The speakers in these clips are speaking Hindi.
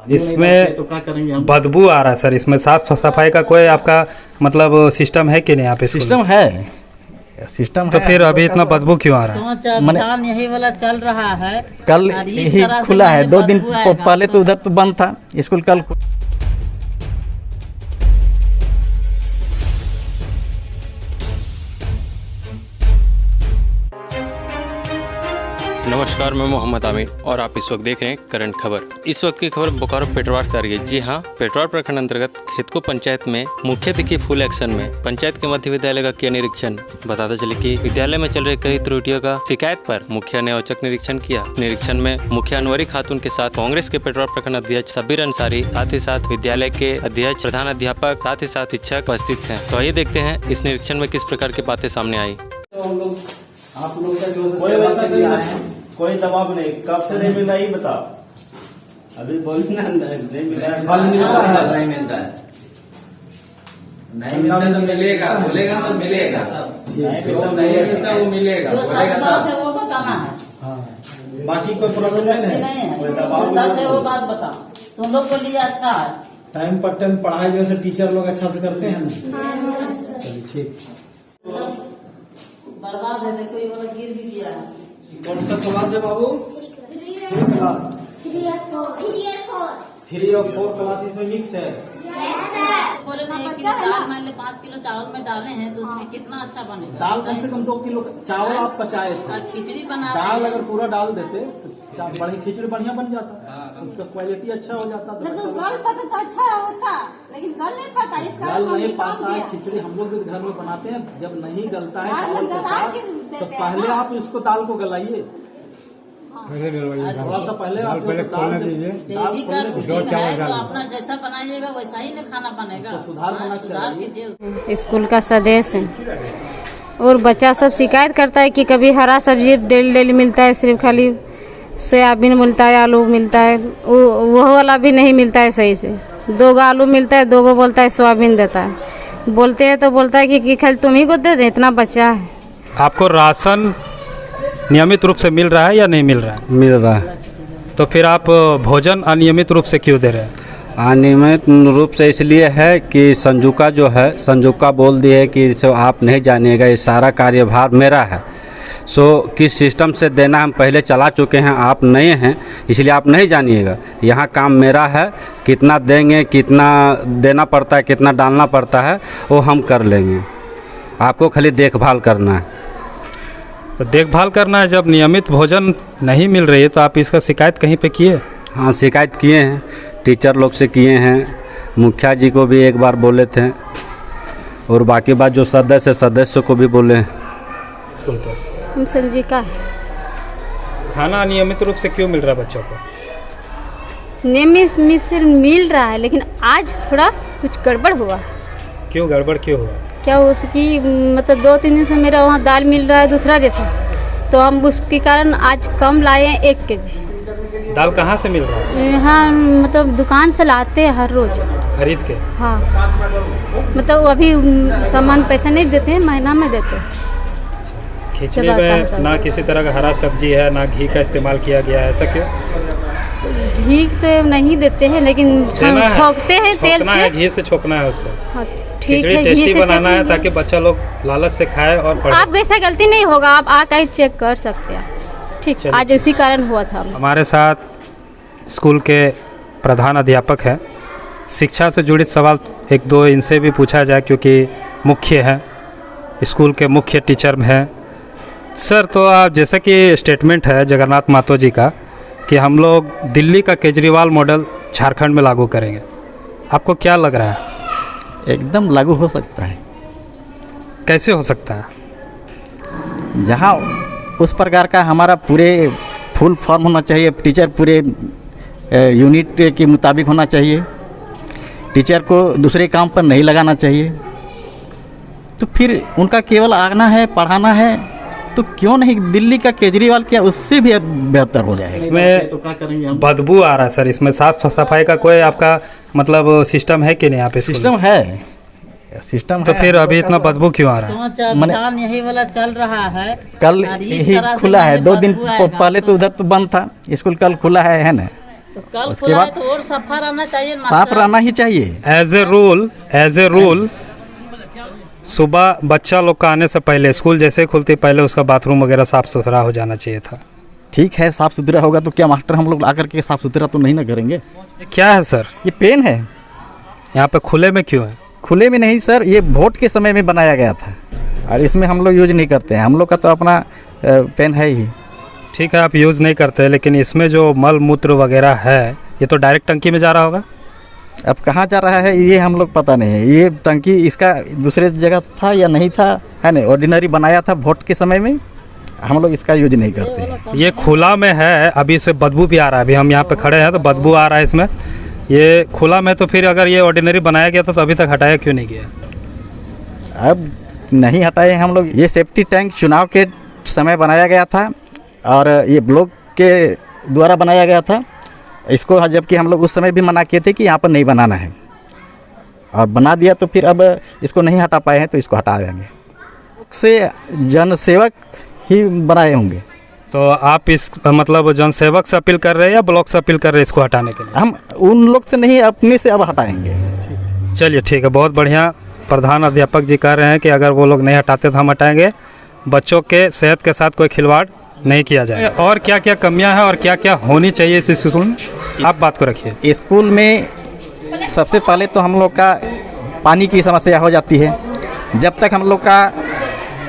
इसमें तो क्या करेंगे हम? बदबू आ रहा है सर। इसमें साफ सफाई का कोई आपका मतलब सिस्टम है कि नहीं यहाँ पे? सिस्टम है, सिस्टम तो है। फिर अभी इतना बदबू क्यों आ रहा है? सोच अभियान यही वाला चल रहा है। कल और इस यही तरह से खुला है, नहीं 2 दिन बदबू आएगा पहले तो उधर तो बंद था स्कूल। कल नमस्कार, मैं मोहम्मद आमिर और आप इस वक्त देख रहे हैं करंट खबर। इस वक्त की खबर बोकारो पेटवार से आ रही है। जी हां, पेटवार प्रखंड अंतर्गत खेतको पंचायत में मुख्य अतिथि फुल एक्शन में पंचायत के मध्य विद्यालय का किया निरीक्षण। बताते चले कि विद्यालय में चल रही कई त्रुटियों का शिकायत पर मुखिया ने औचक निरीक्षण किया। निरीक्षण में मुखिया अनवरी खातून के साथ कांग्रेस के पेटवार प्रखंड अध्यक्ष शब्बीर अंसारी, साथ ही साथ विद्यालय के अध्यक्ष, प्रधान अध्यापक, साथ ही साथ शिक्षक उपस्थित हैं। तो आइए देखते हैं इस निरीक्षण में किस प्रकार की बातें सामने आई। आप लोग का जो कोई वैसा कोई दबाव नहीं, कब से नहीं मिला ये बता। अभी बोलना नहीं मिला, फल मिलता है, नहीं मिलता है, नहीं मिलता तो मिलेगा, बोलेगा तो मिलेगा, नहीं मिलता वो मिलेगा, जो सच बात है वो बताना है। बाकी कोई प्रॉब्लम नहीं है, कोई दबाव सच है वो बात बता। तुम लोग के लिए अच्छा है। टाइम पर टाइम पढ़ाई जैसे टीचर लोग अच्छा से करते हैं ना। चलिए ठीक। बर्बाद है, देखो ये वाला गिर भी गया है। कौन सा क्लास है बाबू? 3 क्लास, 3 और 4 क्लास इसमें मिक्स है। बोले ना 1 किलो दाल मान ले 5 किलो चावल में डाले हैं तो उसमें कितना अच्छा बनेगा। दाल कम से कम 2 किलो चावल आप पचाए थे। और खिचड़ी बना दाल अगर पूरा डाल देते तो खिचड़ी बढ़िया बन जाता, उसका क्वालिटी अच्छा हो जाता। तो गल पता तो अच्छा होता, लेकिन गल नहीं पता। इस गल नहीं पाता है खिचड़ी। हम लोग भी घर में बनाते हैं, जब नहीं गलता है चावल के साथ तो पहले आप इसको दाल को गलाइए, थोड़ा सा पहले आप जैसे दाल डेली का रूटीन है तो अपना जैसा बनाइएगा वैसा ही ना खाना बनेगा। सुधार होना सुधार चाहिए। कीजिए। स्कूल का सदस्य है और बच्चा सब शिकायत करता है कि कभी हरा सब्जी डेली डेली मिलता है, सिर्फ खाली सोयाबीन मिलता है, आलू मिलता है, वो वाला भी नहीं मिलता है सही से। 2 आलू मिलता है, 2 बोलता है सोयाबीन देता है। बोलते हैं तो बोलता है कि खाली तुम ही को दे दे, इतना बच्चा है। आपको राशन नियमित रूप से मिल रहा है या नहीं मिल रहा है? मिल रहा है। तो फिर आप भोजन अनियमित रूप से क्यों दे रहे हैं? अनियमित रूप से इसलिए है कि संजुका जो है, संजुका बोल दी है कि सो आप नहीं जानिएगा, ये सारा कार्यभार मेरा है। सो किस सिस्टम से देना हम पहले चला चुके हैं, आप नए हैं इसलिए आप नहीं जानिएगा। यहाँ काम मेरा है, कितना देंगे, कितना देना पड़ता है, कितना डालना पड़ता है वो हम कर लेंगे। आपको खाली देखभाल करना है। तो देखभाल करना है। जब नियमित भोजन नहीं मिल रही है तो आप इसका शिकायत कहीं पे किए? हाँ, शिकायत किए हैं, टीचर लोग से किए हैं, मुखिया जी को भी एक बार बोले थे और बाकी बात जो सदस्य को भी बोले हैं। स्कूल पर हम संजिका खाना अनियमित रूप से क्यों मिल रहा है बच्चों को? नियमित मिश्र मिल रहा है, लेकिन आज थोड़ा कुछ गड़बड़ हुआ। क्यों गड़बड़ क्यों हुआ? क्या उसकी मतलब 2-3 दिन से मेरा वहाँ दाल मिल रहा है दूसरा जैसा, तो हम उसके कारण आज कम लाए हैं 1 केजी। दाल कहाँ से मिल रहा है? हाँ, मतलब दुकान से लाते हैं हर रोज खरीद के। हाँ, मतलब अभी सामान पैसा नहीं देते हैं, महीना में देते हैं। खिचड़ी में ना किसी तरह का हरा सब्जी है, ना घी का इस्तेमाल किया गया है, ऐसा क्यों? तो घी तो नहीं देते हैं, लेकिन छोंकते हैं तेल से। घी से छोकना है उसको। हाँ, ठीक है, घी टेस्टी से बनाना है ताकि बच्चा लोग लालच से खाए और पढ़े। आप ऐसा गलती नहीं होगा, आप आकर चेक कर सकते हैं। ठीक, आज उसी कारण हुआ था। हमारे साथ स्कूल के प्रधान अध्यापक हैं। शिक्षा से जुड़े सवाल 1-2 इनसे भी पूछा जाए क्योंकि मुख्य हैं, स्कूल के मुख्य टीचर हैं। सर, तो आप जैसा कि स्टेटमेंट है जगन्नाथ महतो जी का कि हम लोग दिल्ली का केजरीवाल मॉडल झारखंड में लागू करेंगे, आपको क्या लग रहा है? एकदम लागू हो सकता है। कैसे हो सकता है? जहाँ उस प्रकार का हमारा पूरे फुल फॉर्म होना चाहिए, टीचर पूरे यूनिट के मुताबिक होना चाहिए, टीचर को दूसरे काम पर नहीं लगाना चाहिए। तो फिर उनका केवल आना है, पढ़ाना है, तो क्यों नहीं दिल्ली का केजरीवाल किया, उससे भी बेहतर हो जाएगा। इसमें तो क्या करेंगे हम? बदबू आ रहा है सर। इसमें साफ सफाई का कोई आपका मतलब सिस्टम है कि नहीं यहाँ पे? सिस्टम है, सिस्टम तो है। फिर अभी इतना बदबू क्यों आ रहा है? सोच अभियान यही वाला चल रहा है। कल और इस यही तरह से खुला है, नहीं 2 दिन बदबू आएगा पहले तो उधर तो बंद था स्कूल। कल खुला है ना। तो तो कल उसके खुला है बाद तो और सफा रहना चाहिए साफ मास्टर। रहना ही चाहिए। एज ए रूल सुबह बच्चा लोग का आने से पहले, स्कूल जैसे खुलती पहले उसका बाथरूम वगैरह साफ़ सुथरा हो जाना चाहिए था। ठीक है, साफ़ सुथरा होगा तो क्या मास्टर हम लोग आकर के साफ़ सुथरा तो नहीं ना करेंगे। ये क्या है सर? ये पेन है। यहाँ पे खुले में क्यों है? खुले में नहीं सर, ये वोट के समय में बनाया गया था और इसमें हम लोग यूज नहीं करते हैं। हम लोग का तो अपना पेन है ही। ठीक है, आप यूज़ नहीं करते, लेकिन इसमें जो मल मूत्र वगैरह है ये तो डायरेक्ट टंकी में जा रहा होगा। अब कहाँ जा रहा है ये हम लोग पता नहीं है। ये टंकी इसका दूसरे जगह था या नहीं था, है नहीं, ऑर्डिनरी बनाया था वोट के समय में। हम लोग इसका यूज नहीं करते हैं। ये खुला में है, अभी इससे बदबू भी आ रहा है। अभी हम यहाँ पे खड़े हैं तो बदबू आ रहा है इसमें। ये खुला में तो फिर अगर ये ऑर्डिनरी बनाया गया था तो अभी तक हटाया क्यों नहीं गया? अब नहीं हटाए हम लोग। ये सेफ्टी टैंक चुनाव के समय बनाया गया था और ये ब्लॉक के द्वारा बनाया गया था इसको, जबकि हम लोग उस समय भी मना किए थे कि यहाँ पर नहीं बनाना है, और बना दिया तो फिर अब इसको नहीं हटा पाए हैं तो इसको हटा देंगे। से जनसेवक ही बनाए होंगे। तो आप इस मतलब जनसेवक से अपील कर रहे हैं या ब्लॉक से अपील कर रहे हैं इसको हटाने के लिए? हम उन लोग से नहीं, अपने से अब हटाएंगे। चलिए ठीक है, बहुत बढ़िया। प्रधान अध्यापक जी कह रहे हैं कि अगर वो लोग नहीं हटाते तो हम हटाएंगे। बच्चों के सेहत के साथ कोई खिलवाड़ नहीं किया जाए। और क्या क्या कमियां हैं और क्या क्या होनी चाहिए इस स्कूल में, आप बात को रखिए। स्कूल में सबसे पहले तो हम लोग का पानी की समस्या हो जाती है। जब तक हम लोग का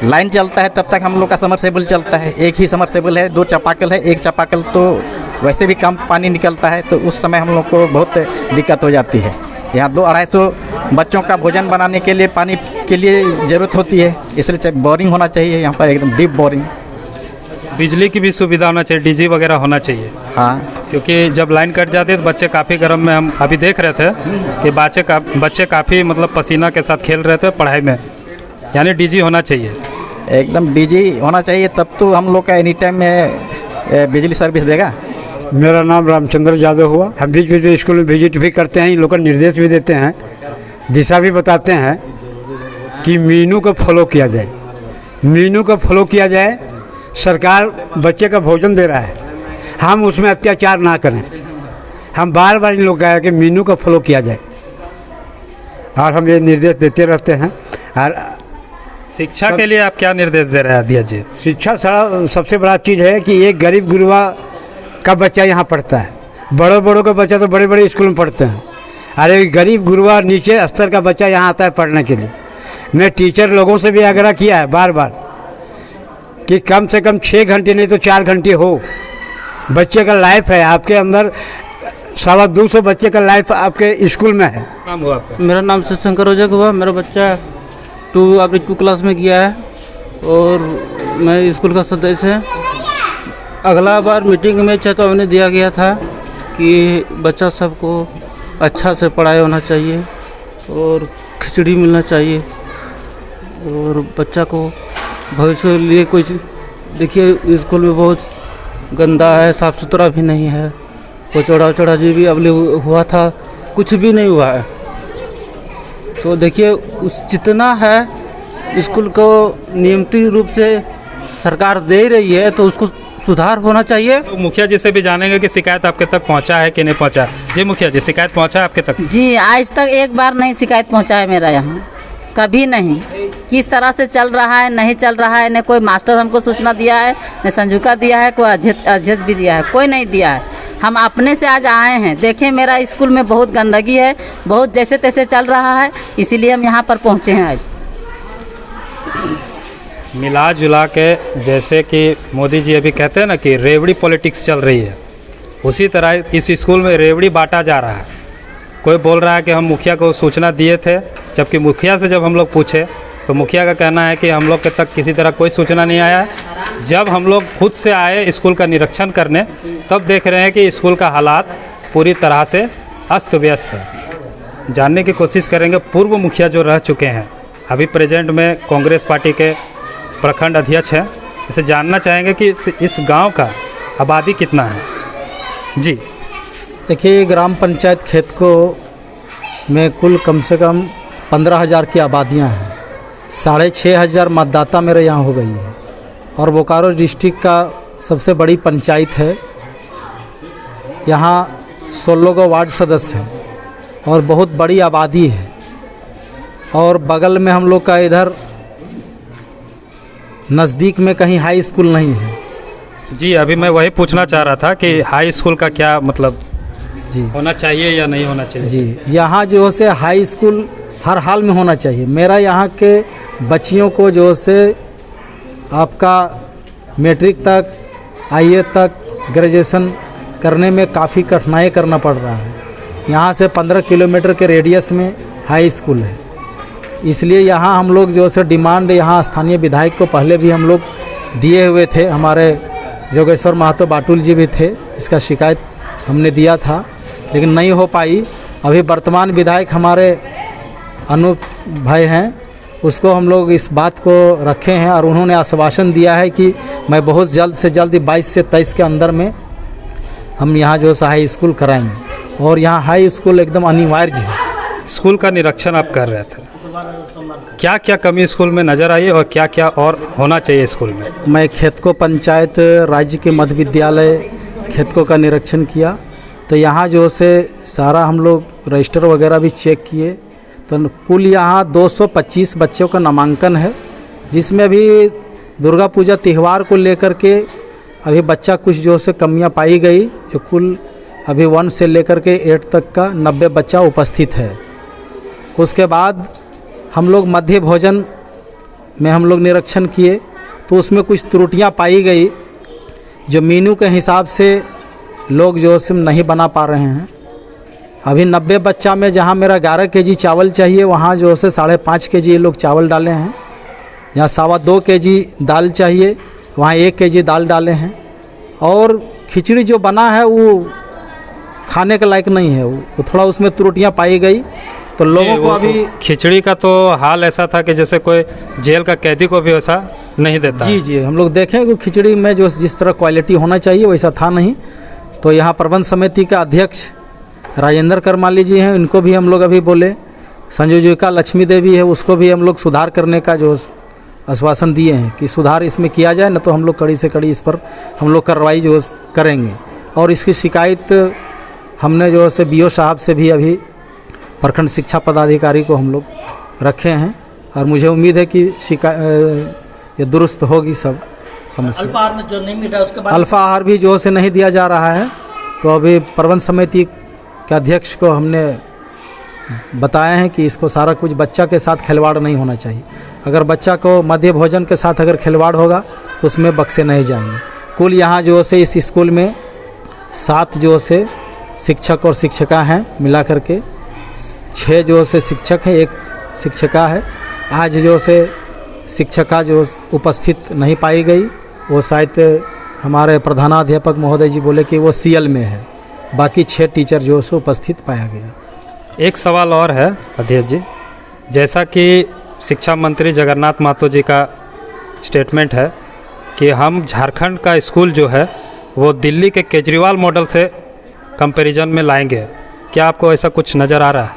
लाइन चलता है तब तक हम लोग का समरसेबल चलता है। एक ही समरसेबल है, 2 चापाकल है। एक चापाकल तो वैसे भी कम पानी निकलता है, तो उस समय हम लोग को बहुत दिक्कत हो जाती है। यहाँ 200-250 बच्चों का भोजन बनाने के लिए पानी के लिए ज़रूरत होती है, इसलिए बोरिंग होना चाहिए यहाँ पर, एकदम डीप बोरिंग। बिजली की भी सुविधा होना चाहिए, डीजी वगैरह होना चाहिए। हाँ, क्योंकि जब लाइन कट जाती है तो बच्चे काफ़ी गर्म में, हम अभी देख रहे थे कि बच्चे काफ़ी मतलब पसीना के साथ खेल रहे थे पढ़ाई में, यानी डीजी होना चाहिए। एकदम डीजी होना चाहिए, तब तो हम लोग का एनी टाइम में बिजली सर्विस देगा। मेरा नाम रामचंद्र यादव हुआ। हम बीच बीच में स्कूल में विजिट भी करते हैं, इन लोग का निर्देश भी देते हैं, दिशा भी बताते हैं कि मीनू को फॉलो किया जाए। मीनू को फॉलो किया जाए। सरकार बच्चे का भोजन दे रहा है, हम उसमें अत्याचार ना करें। हम बार बार इन लोग कहा है कि मीनू को फॉलो किया जाए, और हम ये निर्देश देते रहते हैं। और शिक्षा के लिए आप क्या निर्देश दे रहे हैं अध्यक्ष जी? शिक्षा सबसे बड़ा चीज़ है कि एक गरीब गुरबा का बच्चा यहाँ पढ़ता है। बड़ों का बच्चा तो बड़े बड़े स्कूल में पढ़ते हैं, अरे गरीब गुरबा नीचे स्तर का बच्चा यहाँ आता है पढ़ने के लिए। मैं टीचर लोगों से भी आग्रह किया है बार बार कि कम से कम 6 घंटे नहीं तो 4 घंटे हो। बच्चे का लाइफ है आपके अंदर, 250 बच्चे का लाइफ आपके स्कूल में है। काम हुआ आपका? मेरा नाम से शंकर ओझा हुआ। मेरा बच्चा अभी 2 क्लास में गया है और मैं स्कूल का सदस्य है। अगला बार मीटिंग में चेतावनी दिया गया था कि बच्चा सबको अच्छा से पढ़ाई होना चाहिए और खिचड़ी मिलना चाहिए, और बच्चा को भविष्य के लिए कुछ, देखिए स्कूल में बहुत गंदा है, साफ़ सुथरा भी नहीं है। वो चौड़ा जी भी अबले हुआ था, कुछ भी नहीं हुआ है। तो देखिए उस जितना है स्कूल को नियमित रूप से सरकार दे रही है तो उसको सुधार होना चाहिए। तो मुखिया जी से भी जानेंगे कि शिकायत आपके तक पहुंचा है कि नहीं पहुंचा। जी मुखिया जी, शिकायत पहुंचा है आपके तक? जी, आज तक एक बार नहीं शिकायत पहुंचा है मेरा यहाँ, कभी नहीं। किस तरह से चल रहा है नहीं चल रहा है, न कोई मास्टर हमको सूचना दिया है, न संजुका दिया है, कोई अध्यक्ष भी दिया है, कोई नहीं दिया है। हम अपने से आज आए हैं। देखें मेरा स्कूल में बहुत गंदगी है, बहुत जैसे तैसे चल रहा है, इसीलिए हम यहाँ पर पहुँचे हैं आज। मिला जुला के, जैसे कि मोदी जी अभी कहते हैं ना कि रेवड़ी पॉलिटिक्स चल रही है, उसी तरह इस स्कूल में रेवड़ी बांटा जा रहा है। कोई बोल रहा है कि हम मुखिया को सूचना दिए थे, जबकि मुखिया से जब हम लोग पूछे तो मुखिया का कहना है कि हम लोग के तक किसी तरह कोई सूचना नहीं आया। जब हम लोग खुद से आए स्कूल का निरीक्षण करने, तब देख रहे हैं कि स्कूल का हालात पूरी तरह से अस्त व्यस्त है। जानने की कोशिश करेंगे पूर्व मुखिया जो रह चुके हैं, अभी प्रेजेंट में कांग्रेस पार्टी के प्रखंड अध्यक्ष हैं, इसे जानना चाहेंगे कि इस गांव का आबादी कितना है। जी देखिए, ग्राम पंचायत खेतको में कुल कम से कम 15,000 की आबादियां हैं। 6,500 मतदाता मेरे यहाँ हो गई है, और बोकारो डिस्ट्रिक्ट का सबसे बड़ी पंचायत है। यहाँ 16 गो वार्ड सदस्य हैं और बहुत बड़ी आबादी है। और बगल में हम लोग का इधर नज़दीक में कहीं हाई स्कूल नहीं है। जी, अभी मैं वही पूछना चाह रहा था कि हाई स्कूल का क्या मतलब जी होना चाहिए या नहीं होना चाहिए? जी, यहाँ जो से हाई स्कूल हर हाल में होना चाहिए। मेरा यहाँ के बच्चियों को जो से आपका मैट्रिक तक, आईए तक, ग्रेजुएशन करने में काफ़ी कठिनाई करना पड़ रहा है। यहाँ से 15 किलोमीटर के रेडियस में हाई स्कूल है, इसलिए यहाँ हम लोग जो से डिमांड यहाँ स्थानीय विधायक को पहले भी हम लोग दिए हुए थे। हमारे जोगेश्वर महतो बाटुल जी भी थे, इसका शिकायत हमने दिया था लेकिन नहीं हो पाई। अभी वर्तमान विधायक हमारे अनूप भाई हैं, उसको हम लोग इस बात को रखे हैं और उन्होंने आश्वासन दिया है कि मैं बहुत जल्द से जल्द 22 से 23 के अंदर में हम यहाँ जो है हाई स्कूल कराएंगे। और यहाँ हाई स्कूल एकदम अनिवार्य है। स्कूल का निरीक्षण आप कर रहे थे, क्या क्या कमी स्कूल में नज़र आई और क्या क्या और होना चाहिए स्कूल में? मैं खेतको पंचायत राज्य के मध्य विद्यालय खेतको का निरीक्षण किया, तो यहाँ जो से सारा हम लोग रजिस्टर वगैरह भी चेक किए, तो कुल यहाँ 225 बच्चों का नामांकन है, जिसमें अभी दुर्गा पूजा त्यौहार को लेकर के अभी बच्चा कुछ जो से कमियाँ पाई गई, जो कुल अभी 1 से लेकर के 8 तक का 90 बच्चा उपस्थित है। उसके बाद हम लोग मध्य भोजन में हम लोग निरीक्षण किए, तो उसमें कुछ त्रुटियां पाई गई, जो मेनू के हिसाब से लोग जो है नहीं बना पा रहे हैं। अभी 90 बच्चा में जहां मेरा 11 केजी चावल चाहिए, वहां जो है 5.5 केजी ये लोग चावल डाले हैं। यहाँ 2.25 केजी दाल चाहिए, वहाँ 1 केजी दाल डाले हैं। और खिचड़ी जो बना है वो खाने के लायक नहीं है, वो थोड़ा उसमें त्रुटियाँ पाई गई। तो लोगों को अभी खिचड़ी का तो हाल ऐसा था कि जैसे कोई जेल का कैदी को भी वैसा नहीं देता। जी जी, हम लोग देखें कि खिचड़ी में जो जिस तरह क्वालिटी होना चाहिए वैसा था नहीं। तो यहाँ प्रबंध समिति का अध्यक्ष राजेंद्र करमाली जी हैं, इनको भी हम लोग अभी बोले। संयोजिका लक्ष्मी देवी है, उसको भी हम लोग सुधार करने का जो आश्वासन दिए हैं कि सुधार इसमें किया जाए, न तो हम लोग कड़ी से कड़ी इस पर हम लोग कार्रवाई जो करेंगे। और इसकी शिकायत हमने जो है BO साहब से भी अभी प्रखंड शिक्षा पदाधिकारी को हम लोग रखे हैं, और मुझे उम्मीद है कि ये दुरुस्त होगी सब समस्या। अल्पाहार में जो नहीं मिल रहा है उसके बाद अल्पाहार भी जो से नहीं दिया जा रहा है, तो अभी प्रबंध समिति के अध्यक्ष को हमने बताया है कि इसको सारा कुछ बच्चा के साथ खिलवाड़ नहीं होना चाहिए। अगर बच्चा को मध्य भोजन के साथ अगर खिलवाड़ होगा तो उसमें बक्से नहीं जाएंगे। कुल यहाँ जो से इस स्कूल में 7 जो से शिक्षक और शिक्षिका हैं, मिला करके 6 जो से शिक्षक हैं, 1 शिक्षिका है। आज जो से शिक्षिका जो उपस्थित नहीं पाई गई, वो शायद हमारे प्रधानाध्यापक महोदय जी बोले कि वो CL में है, बाकी 6 टीचर जो से उपस्थित पाया गया। एक सवाल और है अध्यक्ष जी, जैसा कि शिक्षा मंत्री जगन्नाथ महतो जी का स्टेटमेंट है कि हम झारखंड का स्कूल जो है वो दिल्ली के केजरीवाल मॉडल से कंपैरिजन में लाएंगे, क्या आपको ऐसा कुछ नज़र आ रहा है?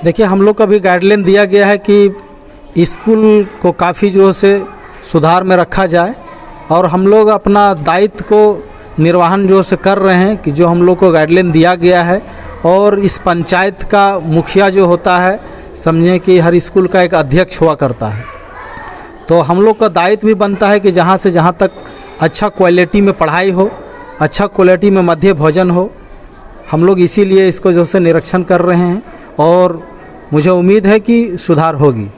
देखिए, हम लोग का भी गाइडलाइन दिया गया है कि स्कूल को काफ़ी जो से सुधार में रखा जाए, और हम लोग अपना दायित्व को निर्वहन जो से कर रहे हैं कि जो हम लोग को गाइडलाइन दिया गया है। और इस पंचायत का मुखिया जो होता है, समझें कि हर स्कूल का एक अध्यक्ष हुआ करता है, तो हम लोग का दायित्व भी बनता है कि जहाँ से जहाँ तक अच्छा क्वालिटी में पढ़ाई हो, अच्छा क्वालिटी में मध्य भोजन हो। हम लोग इसीलिए इसको जो से निरीक्षण कर रहे हैं, और मुझे उम्मीद है कि सुधार होगी।